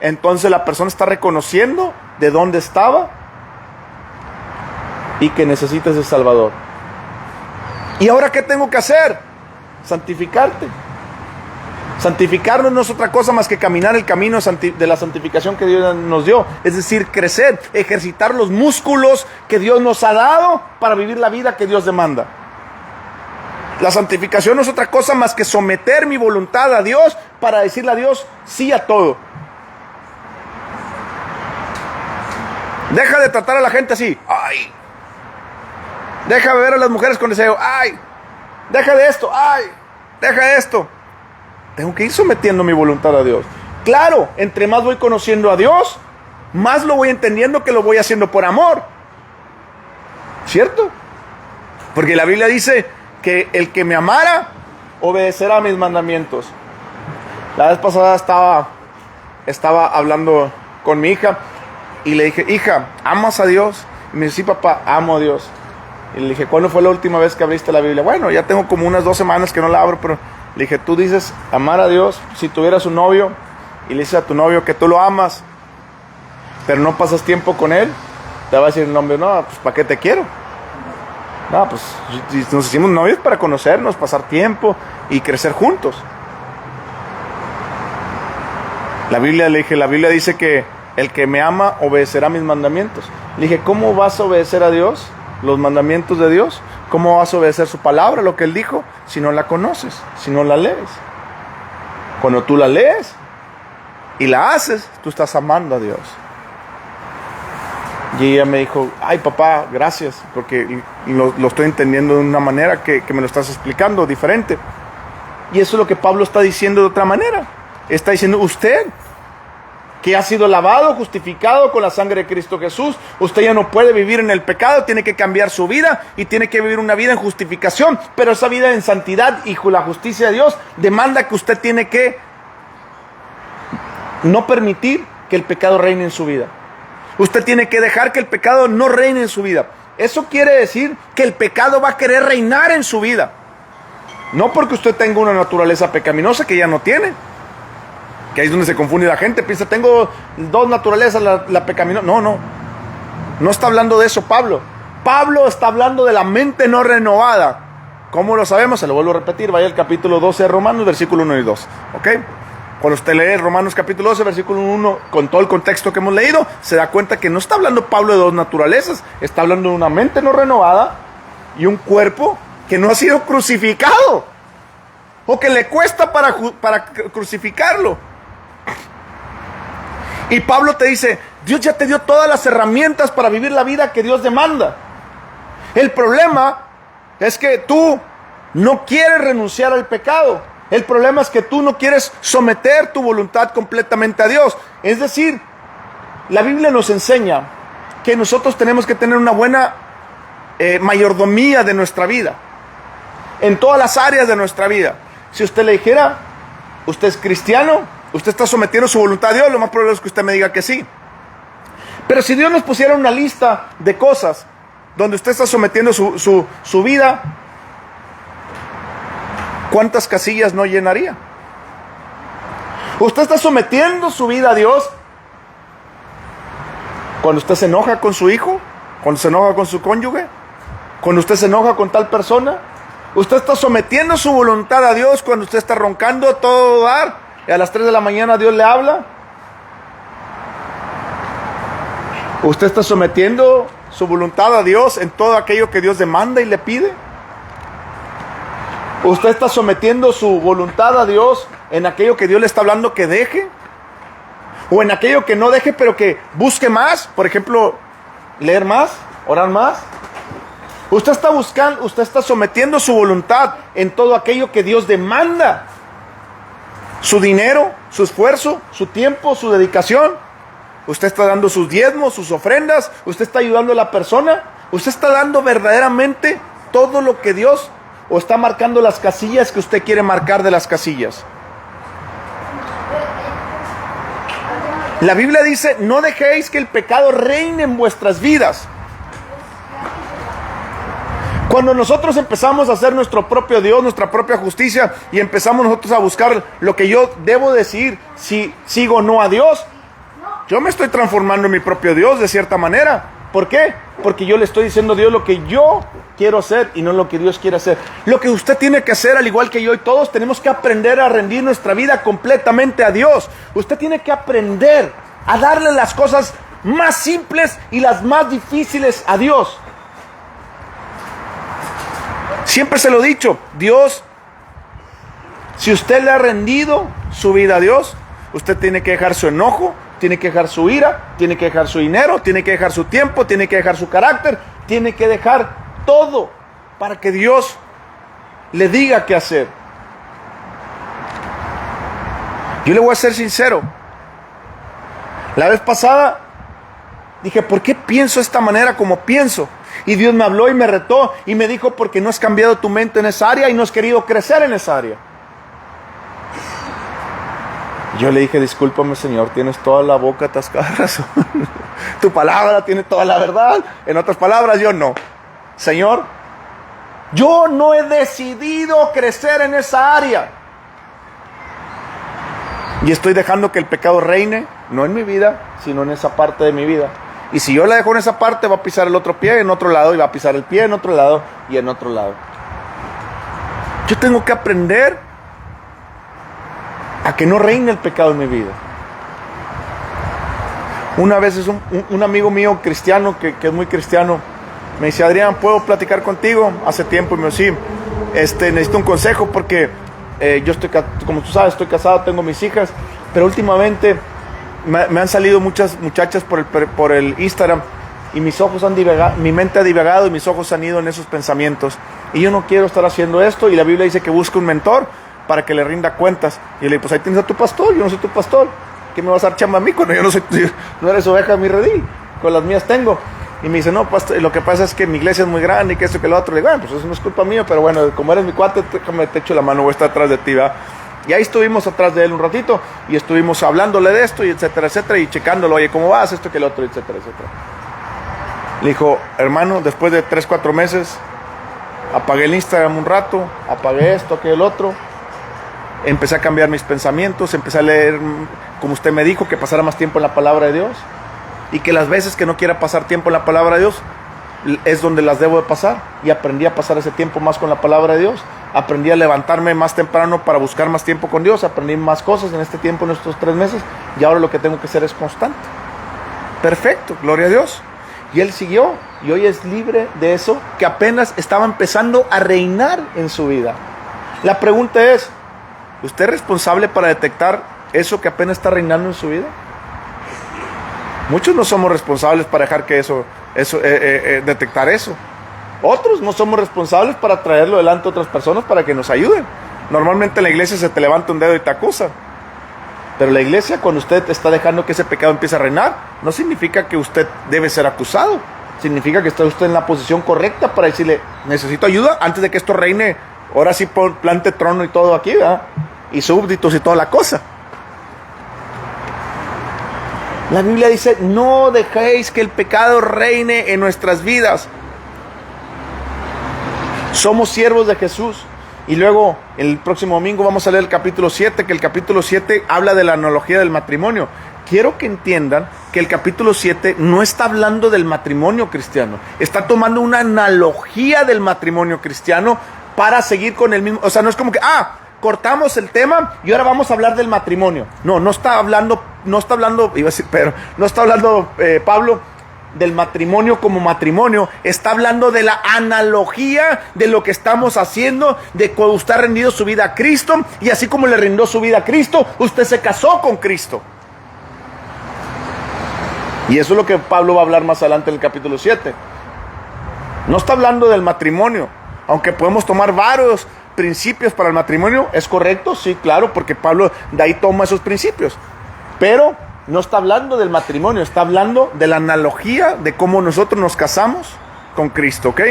A: entonces la persona está reconociendo de dónde estaba y que necesita ese Salvador. ¿Y ahora qué tengo que hacer? Santificarte. Santificarnos no es otra cosa más que caminar el camino de la santificación que Dios nos dio. Es decir, crecer, ejercitar los músculos que Dios nos ha dado para vivir la vida que Dios demanda. La santificación no es otra cosa más que someter mi voluntad a Dios para decirle a Dios sí a todo. Deja de tratar a la gente así. ¡Ay! Deja de ver a las mujeres con deseo. ¡Ay! Deja de esto. ¡Ay! Deja de esto. Tengo que ir sometiendo mi voluntad a Dios. Claro, entre más voy conociendo a Dios, más lo voy entendiendo que lo voy haciendo por amor. ¿Cierto? Porque la Biblia dice que el que me amara, obedecerá mis mandamientos. La vez pasada estaba hablando con mi hija y le dije, hija, ¿amas a Dios? Y me dice, sí, papá, amo a Dios. Y le dije, ¿cuándo fue la última vez que abriste la Biblia? Bueno, ya tengo como unas 2 semanas que no la abro, pero le dije, tú dices amar a Dios. Si tuvieras un novio y le dices a tu novio que tú lo amas, pero no pasas tiempo con él, te va a decir el novio, no, pues ¿para qué te quiero? No, pues nos hicimos novios para conocernos, pasar tiempo y crecer juntos. La Biblia dice que el que me ama obedecerá mis mandamientos. Le dije, ¿cómo vas a obedecer a Dios? Los mandamientos de Dios. ¿Cómo vas a obedecer su palabra, lo que Él dijo, si no la conoces, si no la lees? Cuando tú la lees y la haces, tú estás amando a Dios. Y ella me dijo, ay papá, gracias, porque lo estoy entendiendo de una manera que me lo estás explicando diferente. Y eso es lo que Pablo está diciendo de otra manera. Está diciendo, usted que ha sido lavado, justificado con la sangre de Cristo Jesús, usted ya no puede vivir en el pecado, tiene que cambiar su vida y tiene que vivir una vida en justificación, pero esa vida en santidad y la justicia de Dios demanda que usted tiene que no permitir que el pecado reine en su vida. Usted tiene que dejar que el pecado no reine en su vida. Eso quiere decir que el pecado va a querer reinar en su vida. No porque usted tenga una naturaleza pecaminosa que ya no tiene. Que ahí es donde se confunde la gente. Piensa, tengo 2 naturalezas, la pecaminosa. No. No está hablando de eso Pablo. Pablo está hablando de la mente no renovada. ¿Cómo lo sabemos? Se lo vuelvo a repetir. Vaya al capítulo 12 de Romanos, versículo 1 y 2. ¿Ok? Cuando usted lee Romanos capítulo 12, versículo 1, con todo el contexto que hemos leído, se da cuenta que no está hablando Pablo de 2 naturalezas. Está hablando de una mente no renovada y un cuerpo que no ha sido crucificado. O que le cuesta para crucificarlo. Y Pablo te dice, Dios ya te dio todas las herramientas para vivir la vida que Dios demanda. El problema es que tú no quieres renunciar al pecado. El problema es que tú no quieres someter tu voluntad completamente a Dios. Es decir, la Biblia nos enseña que nosotros tenemos que tener una buena mayordomía de nuestra vida. En todas las áreas de nuestra vida. Si usted le dijera, usted es cristiano, usted está sometiendo su voluntad a Dios, lo más probable es que usted me diga que sí. Pero si Dios nos pusiera una lista de cosas donde usted está sometiendo su vida, ¿cuántas casillas no llenaría? Usted está sometiendo su vida a Dios cuando usted se enoja con su hijo, cuando se enoja con su cónyuge, cuando usted se enoja con tal persona. Usted está sometiendo su voluntad a Dios cuando usted está roncando a todo dar y a las 3 de la mañana Dios le habla. Usted está sometiendo su voluntad a Dios en todo aquello que Dios demanda y le pide. Usted está sometiendo su voluntad a Dios en aquello que Dios le está hablando que deje. O en aquello que no deje pero que busque más. Por ejemplo, leer más, orar más. Usted está sometiendo su voluntad en todo aquello que Dios demanda. Su dinero, su esfuerzo, su tiempo, su dedicación. Usted está dando sus diezmos, sus ofrendas. Usted está ayudando a la persona. Usted está dando verdaderamente todo lo que Dios, o está marcando las casillas que usted quiere marcar de las casillas. La Biblia dice, no dejéis que el pecado reine en vuestras vidas. Cuando nosotros empezamos a hacer nuestro propio Dios, nuestra propia justicia, y empezamos nosotros a buscar lo que yo debo decir, si sigo o no a Dios, yo me estoy transformando en mi propio Dios de cierta manera. ¿Por qué? Porque yo le estoy diciendo a Dios lo que yo quiero hacer y no lo que Dios quiere hacer. Lo que usted tiene que hacer, al igual que yo y todos, tenemos que aprender a rendir nuestra vida completamente a Dios. Usted tiene que aprender a darle las cosas más simples y las más difíciles a Dios. Siempre se lo he dicho, Dios, si usted le ha rendido su vida a Dios, usted tiene que dejar su enojo, tiene que dejar su ira, tiene que dejar su dinero, tiene que dejar su tiempo, tiene que dejar su carácter, tiene que dejar todo para que Dios le diga qué hacer. Yo le voy a ser sincero. La vez pasada dije, ¿por qué pienso de esta manera como pienso? Y Dios me habló y me retó y me dijo, porque no has cambiado tu mente en esa área y no has querido crecer en esa área. Yo le dije, discúlpame, Señor, tienes toda la boca atascada de razón. Tu palabra tiene toda la verdad. En otras palabras, yo no. Señor, yo no he decidido crecer en esa área. Y estoy dejando que el pecado reine, no en mi vida, sino en esa parte de mi vida. Y si yo la dejo en esa parte, va a pisar el otro pie en otro lado, y va a pisar el pie en otro lado, y en otro lado. Yo tengo que aprender a que no reine el pecado en mi vida. Una vez es un amigo mío cristiano, que es muy cristiano, me dice, Adrián, ¿puedo platicar contigo? Hace tiempo, y me dijo, sí, necesito un consejo porque yo estoy, como tú sabes, estoy casado, tengo mis hijas, pero últimamente me han salido muchas muchachas por el Instagram, y mis ojos han divagado, mi mente ha divagado y mis ojos han ido en esos pensamientos, y yo no quiero estar haciendo esto, y la Biblia dice que busque un mentor para que le rinda cuentas. Y le digo, pues ahí tienes a tu pastor, yo no soy tu pastor, ¿qué me vas a dar chamba a mí cuando yo no soy, no eres oveja de mi redil? Con las mías tengo. Y me dice, no, pastor, lo que pasa es que mi iglesia es muy grande y que esto que lo otro. Le digo, bueno, pues eso no es culpa mía, pero bueno, como eres mi cuate, déjame te echo la mano, voy a estar atrás de ti, ¿verdad? Y ahí estuvimos atrás de él un ratito, y estuvimos hablándole de esto, y etcétera, etcétera, y checándolo, oye, ¿cómo vas? Esto que lo otro, etcétera, etcétera. Le dijo, hermano, después de 3-4 meses, apagué el Instagram un rato, apagué esto, aquello, el otro, empecé a cambiar mis pensamientos, empecé a leer, como usted me dijo, que pasara más tiempo en la palabra de Dios, y que las veces que no quiera pasar tiempo en la palabra de Dios, es donde las debo de pasar, y aprendí a pasar ese tiempo más con la palabra de Dios, aprendí a levantarme más temprano para buscar más tiempo con Dios, aprendí más cosas en este tiempo, en estos 3 meses, y ahora lo que tengo que hacer es constante. Perfecto, gloria a Dios. Y él siguió, y hoy es libre de eso, que apenas estaba empezando a reinar en su vida. La pregunta es, ¿usted es responsable para detectar eso que apenas está reinando en su vida? Muchos no somos responsables para dejar que detectar eso. Otros no somos responsables para traerlo delante de otras personas para que nos ayuden. Normalmente en la iglesia se te levanta un dedo y te acusa. Pero la iglesia, cuando usted está dejando que ese pecado empiece a reinar, no significa que usted debe ser acusado. Significa que está usted en la posición correcta para decirle, necesito ayuda antes de que esto reine. Ahora sí plante trono y todo aquí, ¿verdad? Y súbditos y toda la cosa. La Biblia dice, no dejéis que el pecado reine en nuestras vidas. Somos siervos de Jesús. Y luego, el próximo domingo vamos a leer el capítulo 7, que el capítulo 7 habla de la analogía del matrimonio. Quiero que entiendan que el capítulo 7 no está hablando del matrimonio cristiano. Está tomando una analogía del matrimonio cristiano para seguir con el mismo. O sea, no es como que, cortamos el tema y ahora vamos a hablar del matrimonio. No está hablando, iba a decir, pero no está hablando Pablo del matrimonio como matrimonio. Está hablando de la analogía de lo que estamos haciendo, de cuando usted ha rendido su vida a Cristo, y así como le rindió su vida a Cristo, usted se casó con Cristo. Y eso es lo que Pablo va a hablar más adelante en el capítulo 7. No está hablando del matrimonio, aunque podemos tomar varios principios para el matrimonio. ¿Es correcto? Sí, claro, porque Pablo de ahí toma esos principios. Pero no está hablando del matrimonio, está hablando de la analogía de cómo nosotros nos casamos con Cristo, ¿ok?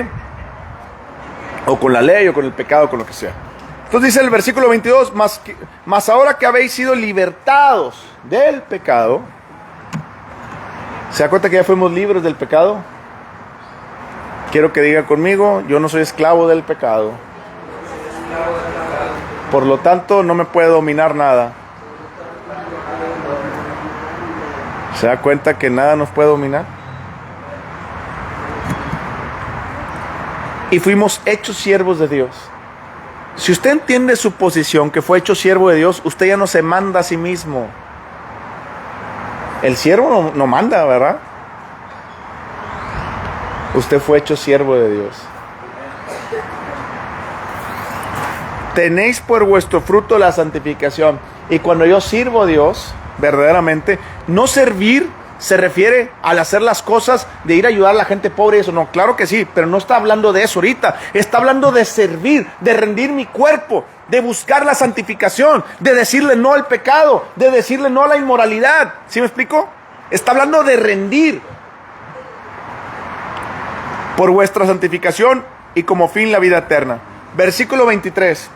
A: O con la ley, o con el pecado, con lo que sea. Entonces dice el versículo 22, mas ahora que habéis sido libertados del pecado. ¿Se da cuenta que ya fuimos libres del pecado? Quiero que diga conmigo, yo no soy esclavo del pecado. Por lo tanto, no me puede dominar nada. ¿Se da cuenta que nada nos puede dominar? Y fuimos hechos siervos de Dios. Si usted entiende su posición, que fue hecho siervo de Dios, usted ya no se manda a sí mismo. El siervo no manda, ¿verdad? Usted fue hecho siervo de Dios. Tenéis por vuestro fruto la santificación. Y cuando yo sirvo a Dios, verdaderamente, no servir se refiere al hacer las cosas de ir a ayudar a la gente pobre y eso. No, claro que sí, pero no está hablando de eso ahorita. Está hablando de servir, de rendir mi cuerpo, de buscar la santificación, de decirle no al pecado, de decirle no a la inmoralidad. ¿Sí me explico? Está hablando de rendir por vuestra santificación y como fin la vida eterna. Versículo 23.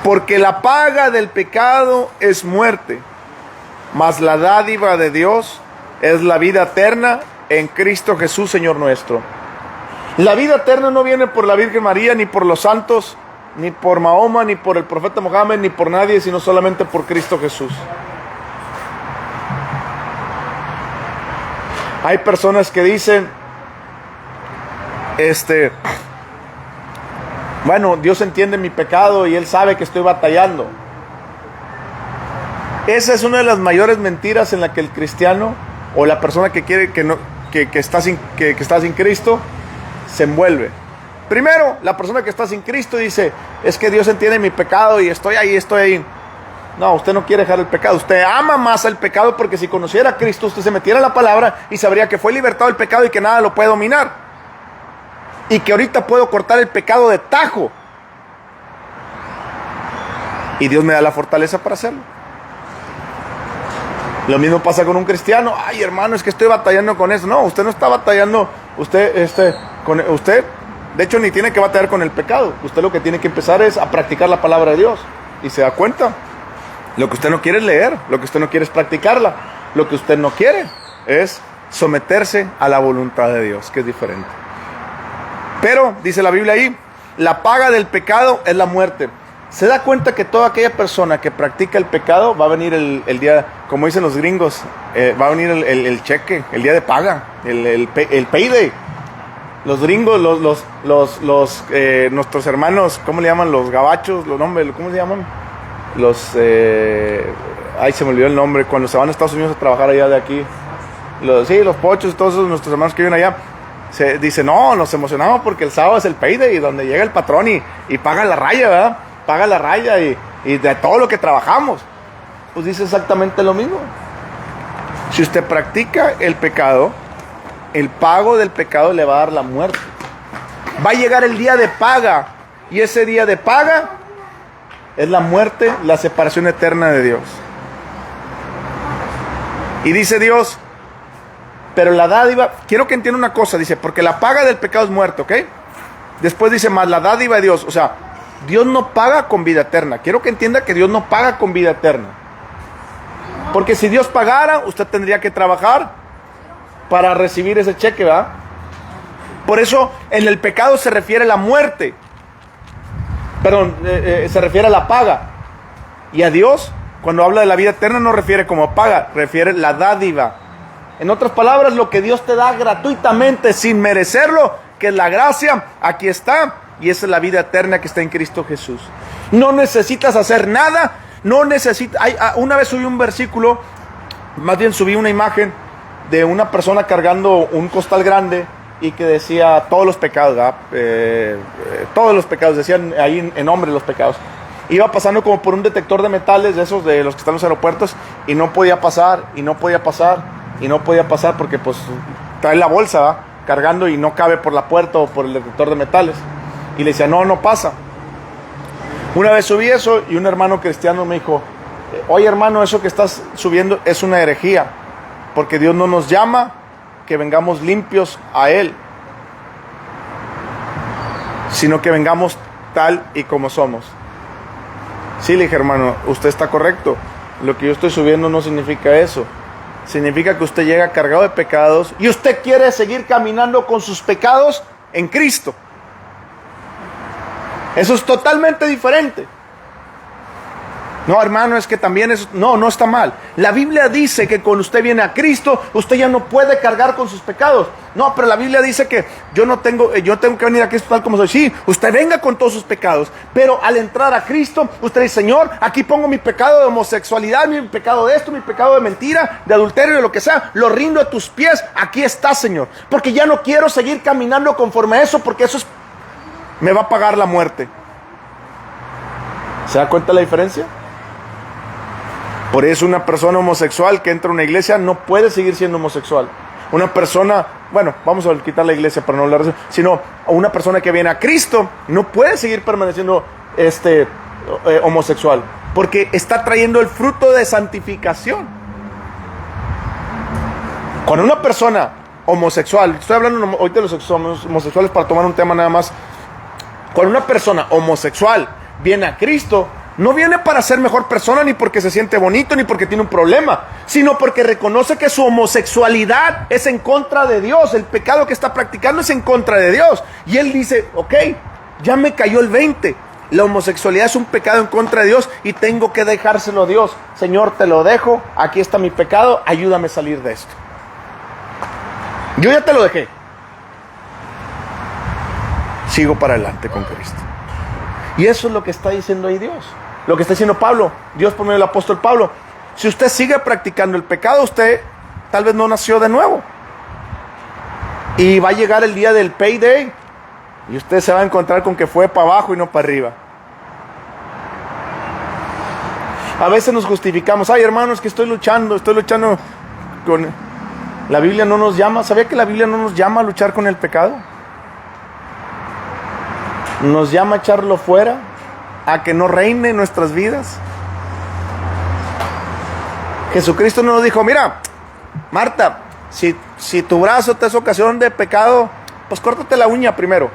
A: Porque la paga del pecado es muerte, mas la dádiva de Dios es la vida eterna en Cristo Jesús, Señor nuestro. La vida eterna no viene por la Virgen María, ni por los santos, ni por Mahoma, ni por el profeta Mohammed, ni por nadie, sino solamente por Cristo Jesús. Hay personas que dicen, bueno, Dios entiende mi pecado y Él sabe que estoy batallando. Esa es una de las mayores mentiras en la que el cristiano o la persona que quiere que está sin Cristo se envuelve. Primero, la persona que está sin Cristo dice, es que Dios entiende mi pecado y estoy ahí. No, usted no quiere dejar el pecado. Usted ama más al pecado porque si conociera a Cristo, usted se metiera en la palabra y sabría que fue libertado del pecado y que nada lo puede dominar. Y que ahorita puedo cortar el pecado de tajo. Y Dios me da la fortaleza para hacerlo. Lo mismo pasa con un cristiano. Ay, hermano, es que estoy batallando con eso. No, usted no está batallando. Usted, de hecho, ni tiene que batallar con el pecado. Usted lo que tiene que empezar es a practicar la palabra de Dios. Y se da cuenta. Lo que usted no quiere es leer. Lo que usted no quiere es practicarla. Lo que usted no quiere es someterse a la voluntad de Dios, que es diferente. Pero, dice la Biblia ahí, la paga del pecado es la muerte. Se da cuenta que toda aquella persona que practica el pecado va a venir el día, como dicen los gringos, va a venir el cheque, el día de paga, el payday. Los gringos, nuestros hermanos, ¿cómo le llaman? Los gabachos, los nombres, ¿cómo se llaman? Ay, se me olvidó el nombre, cuando se van a Estados Unidos a trabajar allá de aquí. Los pochos, todos esos nuestros hermanos que viven allá. Se dice, no, nos emocionamos porque el sábado es el payday, donde llega el patrón y paga la raya, ¿verdad? Paga la raya y de todo lo que trabajamos. Pues dice exactamente lo mismo. Si usted practica el pecado, el pago del pecado le va a dar la muerte. Va a llegar el día de paga, y ese día de paga es la muerte, la separación eterna de Dios. Y dice Dios, pero la dádiva, quiero que entienda una cosa, dice, porque la paga del pecado es muerte, ¿ok? Después dice, más la dádiva de Dios, o sea, Dios no paga con vida eterna. Quiero que entienda que Dios no paga con vida eterna. Porque si Dios pagara, usted tendría que trabajar para recibir ese cheque, ¿verdad? Por eso en el pecado se refiere a la muerte. Perdón, se refiere a la paga. Y a Dios, cuando habla de la vida eterna, no refiere como paga, refiere la dádiva. En otras palabras, lo que Dios te da gratuitamente, sin merecerlo, que es la gracia, aquí está. Y esa es la vida eterna que está en Cristo Jesús. No necesitas hacer nada. Una vez subí un versículo, más bien subí una imagen de una persona cargando un costal grande y que decía todos los pecados, todos los pecados, decían ahí en nombre de los pecados. Iba pasando como por un detector de metales, de esos de los que están en los aeropuertos, y no podía pasar porque pues trae la bolsa, ¿verdad? Cargando y no cabe por la puerta o por el detector de metales. Y le decía, no pasa. Una vez subí eso y un hermano cristiano me dijo, oye hermano, eso que estás subiendo es una herejía, porque Dios no nos llama que vengamos limpios a Él, sino que vengamos tal y como somos. Sí, le dije, hermano, usted está correcto. Lo que yo estoy subiendo no significa eso. significa que usted llega cargado de pecados y usted quiere seguir caminando con sus pecados en Cristo. Eso es totalmente diferente. No, hermano, es que también es... No está mal. La Biblia dice que cuando usted viene a Cristo, usted ya no puede cargar con sus pecados. No, pero la Biblia dice que yo tengo que venir a Cristo tal como soy. Sí, usted venga con todos sus pecados. Pero al entrar a Cristo, usted dice, Señor, aquí pongo mi pecado de homosexualidad, mi pecado de esto, mi pecado de mentira, de adulterio, de lo que sea. Lo rindo a tus pies. Aquí está, Señor. Porque ya no quiero seguir caminando conforme a eso, porque eso me va a pagar la muerte. ¿Se da cuenta la diferencia? Por eso una persona homosexual que entra a una iglesia no puede seguir siendo homosexual. Una persona, bueno, vamos a quitar la iglesia para no hablar de eso, sino una persona que viene a Cristo no puede seguir permaneciendo homosexual, porque está trayendo el fruto de santificación. Cuando una persona homosexual, estoy hablando hoy de los homosexuales para tomar un tema nada más. Cuando una persona homosexual viene a Cristo, no viene para ser mejor persona, ni porque se siente bonito, ni porque tiene un problema, sino porque reconoce que su homosexualidad es en contra de Dios. El pecado que está practicando es en contra de Dios. Y él dice, ok, ya me cayó el 20. La homosexualidad es un pecado en contra de Dios y tengo que dejárselo a Dios. Señor, te lo dejo, aquí está mi pecado, ayúdame a salir de esto. Yo ya te lo dejé. Sigo para adelante con Cristo. Y eso es lo que está diciendo ahí Dios. Lo que está diciendo Pablo, Dios por medio del apóstol Pablo. Si usted sigue practicando el pecado, usted tal vez no nació de nuevo. Y va a llegar el día del payday y usted se va a encontrar con que fue para abajo y no para arriba. A veces nos justificamos, ay hermanos, que estoy luchando con... La Biblia no nos llama. ¿Sabía que la Biblia no nos llama a luchar con el pecado? Nos llama a echarlo fuera, a que no reine en nuestras vidas. Jesucristo no nos dijo, mira, Marta, si tu brazo te es ocasión de pecado, pues córtate la uña primero.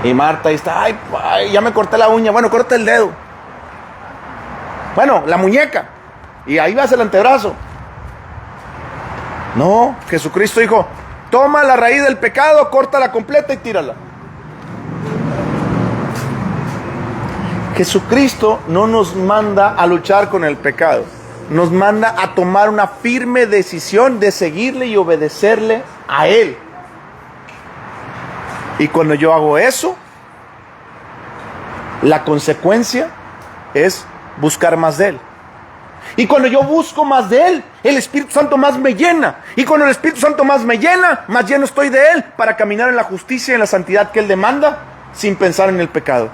A: Y Marta ahí está, ay, ya me corté la uña, bueno, corta el dedo. Bueno, la muñeca. Y ahí vas el antebrazo. No, Jesucristo dijo, toma la raíz del pecado, córtala completa y tírala. Jesucristo no nos manda a luchar con el pecado. Nos manda a tomar una firme decisión de seguirle y obedecerle a Él. Y cuando yo hago eso, la consecuencia es buscar más de Él. Y cuando yo busco más de Él, el Espíritu Santo más me llena. Y cuando el Espíritu Santo más me llena, más lleno estoy de Él para caminar en la justicia y en la santidad que Él demanda, sin pensar en el pecado.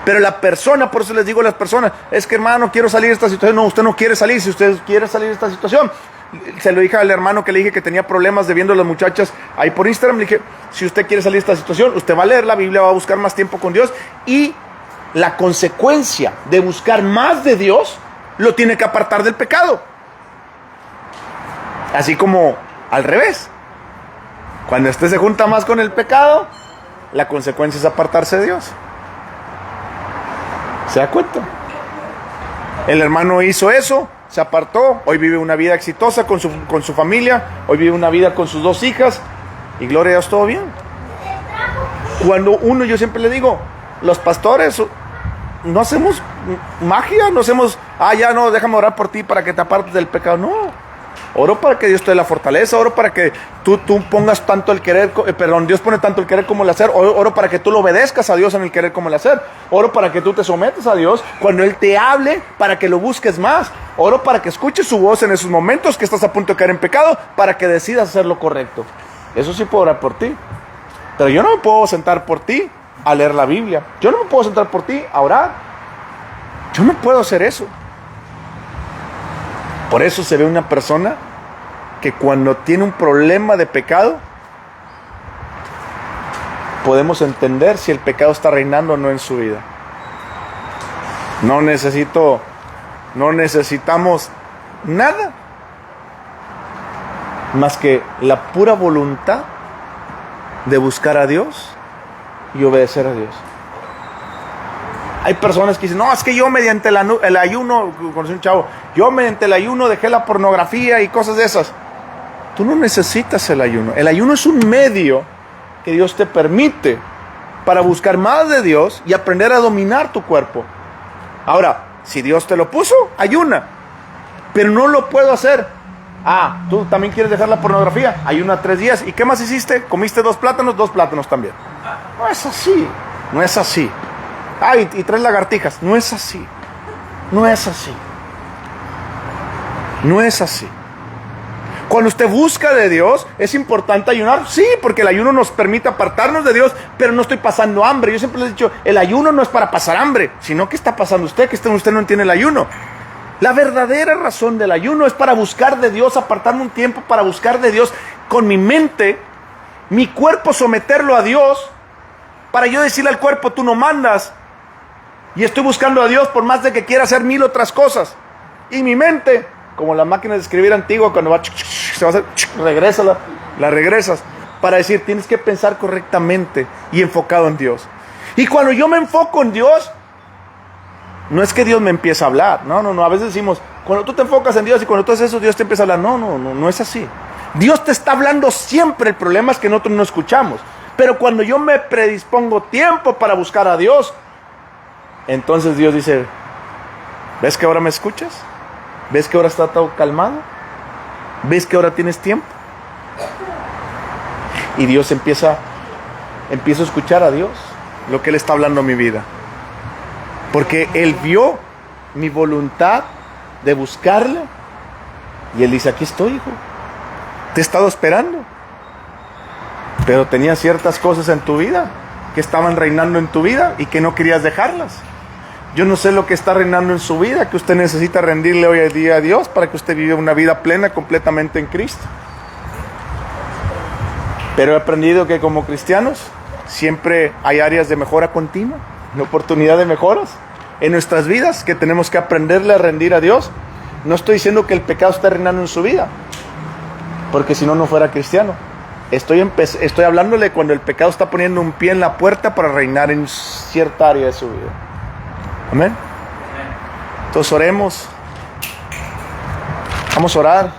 A: Pero la persona, por eso les digo a las personas, es que hermano, quiero salir de esta situación. No, usted no quiere salir. Si usted quiere salir de esta situación, se lo dije al hermano que le dije que tenía problemas de viendo a las muchachas ahí por Instagram. Le dije, si usted quiere salir de esta situación, usted va a leer la Biblia, va a buscar más tiempo con Dios. Y la consecuencia de buscar más de Dios, lo tiene que apartar del pecado. Así como al revés. Cuando usted se junta más con el pecado, la consecuencia es apartarse de Dios. ¿Se da cuenta? El hermano hizo eso, se apartó, hoy vive una vida exitosa con su familia, hoy vive una vida con sus 2 hijas, y gloria a Dios, todo bien. Cuando yo siempre le digo, los pastores no hacemos magia, no hacemos, ya no, déjame orar por ti para que te apartes del pecado. No, oro para que Dios te dé la fortaleza, oro para que tú pongas tanto el querer, Dios pone tanto el querer como el hacer, oro para que tú lo obedezcas a Dios en el querer como el hacer, oro para que tú te sometas a Dios cuando Él te hable, para que lo busques más, oro para que escuches su voz en esos momentos que estás a punto de caer en pecado, para que decidas hacer lo correcto. Eso sí puedo orar por ti, pero yo no me puedo sentar por ti a leer la Biblia, yo no me puedo sentar por ti a orar, yo no puedo hacer eso. Por eso se ve una persona que cuando tiene un problema de pecado, podemos entender si el pecado está reinando o no en su vida. No necesitamos nada más que la pura voluntad de buscar a Dios y obedecer a Dios. Hay personas que dicen, no, es que yo mediante el ayuno, conocí un chavo, yo mediante el ayuno dejé la pornografía y cosas de esas. Tú no necesitas el ayuno. El ayuno es un medio que Dios te permite para buscar más de Dios y aprender a dominar tu cuerpo. Ahora, si Dios te lo puso, ayuna. Pero no lo puedo hacer. Ah, ¿tú también quieres dejar la pornografía? Ayuna 3 días. ¿Y qué más hiciste? ¿Comiste 2 plátanos? 2 plátanos también. No es así. No es así. Ah, y 3 lagartijas. No es así. No es así. No es así. Cuando usted busca de Dios, ¿es importante ayunar? Sí, porque el ayuno nos permite apartarnos de Dios, pero no estoy pasando hambre. Yo siempre les he dicho, el ayuno no es para pasar hambre, sino que está pasando usted, que usted no entiende el ayuno. La verdadera razón del ayuno es para buscar de Dios, apartarme un tiempo para buscar de Dios con mi mente, mi cuerpo someterlo a Dios, para yo decirle al cuerpo, tú no mandas, y estoy buscando a Dios por más de que quiera hacer 1000 otras cosas. Y mi mente, como la máquina de escribir antigua, cuando va, se va a hacer, regrésala, la regresas, para decir, tienes que pensar correctamente y enfocado en Dios. Y cuando yo me enfoco en Dios, no es que Dios me empiece a hablar, no, a veces decimos, cuando tú te enfocas en Dios y cuando tú haces eso, Dios te empieza a hablar. No es así. Dios te está hablando siempre, el problema es que nosotros no escuchamos. Pero cuando yo me predispongo tiempo para buscar a Dios, entonces Dios dice, ¿ves que ahora me escuchas? ¿Ves que ahora está todo calmado? ¿Ves que ahora tienes tiempo? Y Dios empiezo a escuchar a Dios, lo que Él está hablando a mi vida. Porque Él vio mi voluntad de buscarle. Y Él dice, aquí estoy, hijo. Te he estado esperando. Pero tenía ciertas cosas en tu vida que estaban reinando en tu vida y que no querías dejarlas. Yo no sé lo que está reinando en su vida, que usted necesita rendirle hoy en día a Dios para que usted viva una vida plena completamente en Cristo. Pero he aprendido que como cristianos siempre hay áreas de mejora continua, de oportunidad de mejoras en nuestras vidas, que tenemos que aprenderle a rendir a Dios. No estoy diciendo que el pecado esté reinando en su vida, porque si no, no fuera cristiano. Estoy hablándole cuando el pecado está poniendo un pie en la puerta para reinar en cierta área de su vida. Amén. Entonces oremos. Vamos a orar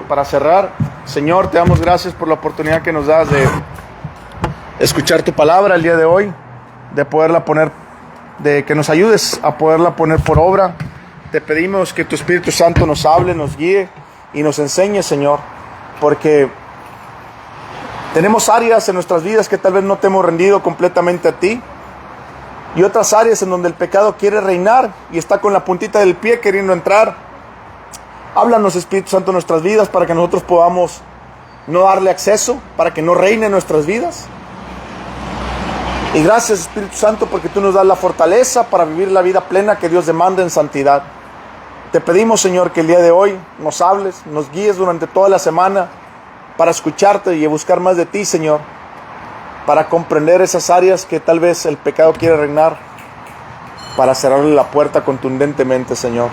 A: para cerrar. Señor, te damos gracias por la oportunidad que nos das de escuchar tu palabra el día de hoy, de poderla poner, de que nos ayudes a poderla poner por obra. Te pedimos que tu Espíritu Santo nos hable, nos guíe y nos enseñe, Señor, porque tenemos áreas en nuestras vidas que tal vez no te hemos rendido completamente a ti, y otras áreas en donde el pecado quiere reinar y está con la puntita del pie queriendo entrar. Háblanos, Espíritu Santo, en nuestras vidas para que nosotros podamos no darle acceso, para que no reine en nuestras vidas. Y gracias, Espíritu Santo, porque tú nos das la fortaleza para vivir la vida plena que Dios demanda en santidad. Te pedimos, Señor, que el día de hoy nos hables, nos guíes durante toda la semana para escucharte y buscar más de ti, Señor, para comprender esas áreas que tal vez el pecado quiere reinar, para cerrarle la puerta contundentemente, Señor,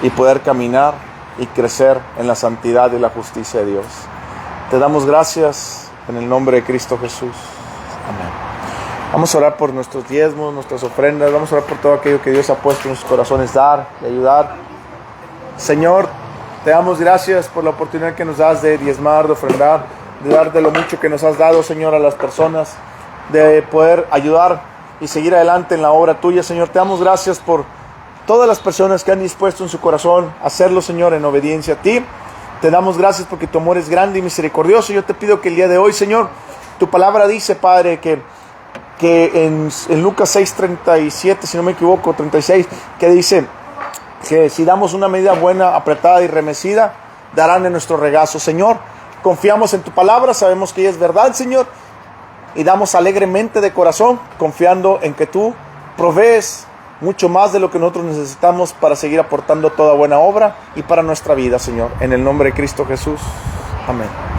A: y poder caminar y crecer en la santidad y la justicia de Dios. Te damos gracias en el nombre de Cristo Jesús. Amén. Vamos a orar por nuestros diezmos, nuestras ofrendas. Vamos a orar por todo aquello que Dios ha puesto en sus corazones, dar y ayudar. Señor, te damos gracias por la oportunidad que nos das de diezmar, de ofrendar, de dar de lo mucho que nos has dado, Señor, a las personas, de poder ayudar y seguir adelante en la obra tuya, Señor. Te damos gracias por todas las personas que han dispuesto en su corazón a hacerlo, Señor, en obediencia a ti. Te damos gracias porque tu amor es grande y misericordioso. Yo te pido que el día de hoy, Señor, tu palabra dice, Padre, que en Lucas 6:37, si no me equivoco, 36, que dice que si damos una medida buena, apretada y remecida, darán en nuestro regazo. Señor, confiamos en tu palabra, sabemos que ella es verdad, Señor, y damos alegremente de corazón, confiando en que tú provees mucho más de lo que nosotros necesitamos para seguir aportando toda buena obra y para nuestra vida, Señor. En el nombre de Cristo Jesús. Amén.